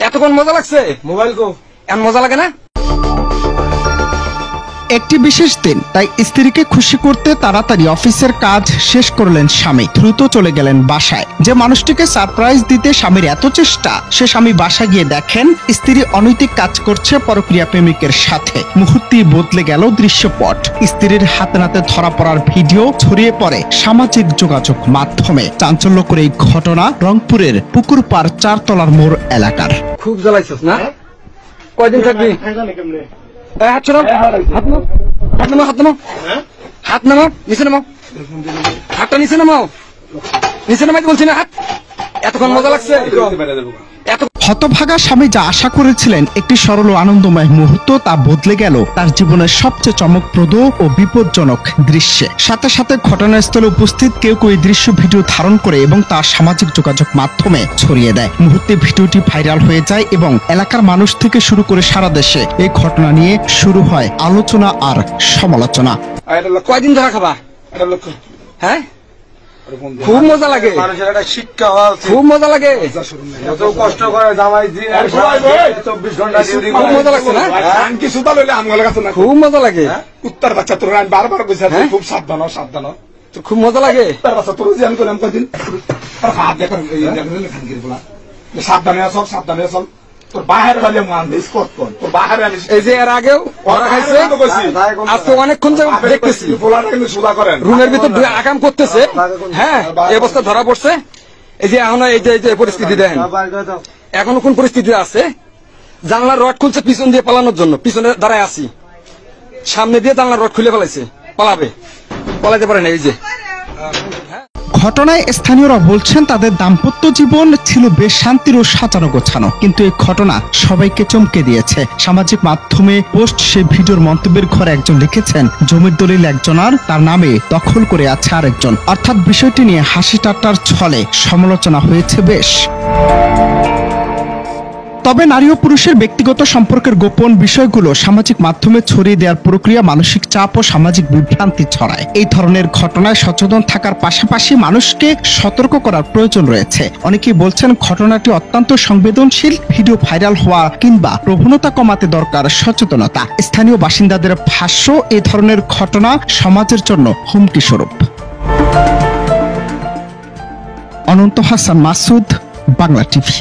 এতক্ষণ মজা লাগছে মোবাইল কো এমন মজা লাগে না। একটি বিশেষ দিন, তাই স্ত্রীকে খুশি করতে তাড়াতাড়ি অফিসের কাজ শেষ করলেন স্বামী, দ্রুত চলে গেলেন বাসায়। যে মানুষটিকে সারপ্রাইজ দিতে স্বামীর এত চেষ্টা, সে স্বামী বাসায় গিয়ে দেখেন স্ত্রী অনৈতিক কাজ করছে পরক্রিয়া প্রেমিকের সাথে। মুহূর্তেই বদলে গেল দৃশ্যপট। স্ত্রীর হাতে নাতে ধরা পড়ার ভিডিও ছড়িয়ে পড়ে সামাজিক যোগাযোগ মাধ্যমে। চাঞ্চল্যকর এই ঘটনা রংপুরের পুকুরপাড় চারতলার মোড় এলাকার। খুব জ্বালাইছস না, কয়দিন থাকবি? হাত ছড়াও, হাত নামাও, হাত নামাও, হাত নামাও, হাত নামাও, নিচে নামাও, হাতটা নিচে নামাও, নিচে নামাইতে বলছি না হাত। এতক্ষণ মজা লাগছে। হতভাগা স্বামী যা আশা করেছিলেন একটি সরল ও আনন্দময় মুহূর্ত, তা বদলে গেল তার জীবনের সবচেয়ে চমকপ্রদ ও বিপজ্জনক দৃশ্যে। সাথে সাথে ঘটনাস্থলে উপস্থিত কেউ কেউ এই দৃশ্য ভিডিও ধারণ করে এবং তা সামাজিক যোগাযোগ মাধ্যমে ছড়িয়ে দেয়। মুহূর্তে ভিডিওটি ভাইরাল হয়ে যায় এবং এলাকার মানুষ থেকে শুরু করে সারা দেশে এই ঘটনা নিয়ে শুরু হয় আলোচনা আর সমালোচনা। কয়দিন ধরা খাবা? হ্যাঁ, খুব মজা লাগে, শিক্ষা খুব মজা লাগে, কষ্ট করে জামাই 24 ঘন্টা খুব মজা লাগছে না, কিছু তো লইলে আমগুলো কাছে না, খুব মজা লাগে। উত্তর বাচ্চা তোর আমি বারবার কইছি খুব সাবধান সাবধান, খুব মজা লাগে। উত্তর বাচ্চা তোর জ্ঞান করলাম কদিন হাত দেখেন সাবধানে আসল, সাবধানে আসল। তোর বাহিরে বাজে মান স্পট কর, তোর বাহিরে আমি এই যে এর আগেও ওরা খাইছে, আজকে অনেকক্ষণ দেখতেছি রুমের ভিতর আকাম করতেছে। হ্যাঁ, এই অবস্থা ধরা পড়ছে। এই যে এখন এই যে পরিস্থিতি দেখেন, এখনো কোন পরিস্থিতি আছে? জানলার রড খুলছে পিছন দিয়ে পালানোর জন্য, পিছনে দাঁড়ায় আছি, সামনে দিয়ে জানলার রড খুলে ফেলাইছে, পালাতে পারে না। এই যে ঘটনায় স্থানীয়রা বলছেন তাদের দাম্পত্য জীবন ছিল বেশ শান্তির ও সাজানো গোছানো, কিন্তু এই ঘটনা সবাইকে চমকে দিয়েছে। সামাজিক মাধ্যমে পোস্ট সে ভিডিওর মন্তব্যের ঘরে একজন লিখেছেন, জমির দলিল একজনার, তার নামে দখল করে আছে আরেকজন। অর্থাৎ বিষয়টি নিয়ে হাসি ঠাট্টার ছলে সমালোচনা হয়েছে বেশ। তবে নারী ও পুরুষের ব্যক্তিগত সম্পর্কের গোপন বিষয়গুলো সামাজিক মাধ্যমে ছড়িয়ে দেওয়ার প্রক্রিয়া মানসিক চাপ ও সামাজিক বিভ্রান্তি ছড়ায়। এই ধরনের ঘটনায় সচেতন থাকার পাশাপাশি মানুষকে সতর্ক করার প্রয়োজন রয়েছে। অনেকেই বলছেন ঘটনাটি অত্যন্ত সংবেদনশীল, ভিডিও ভাইরাল হওয়া কিংবা প্রবণতা কমাতে দরকার সচেতনতা। স্থানীয় বাসিন্দাদের ভাষ্য, এই ধরনের ঘটনা সমাজের জন্য হুমকি স্বরূপ। অনন্ত হাসান মাসুদ, বাংলা টিভি।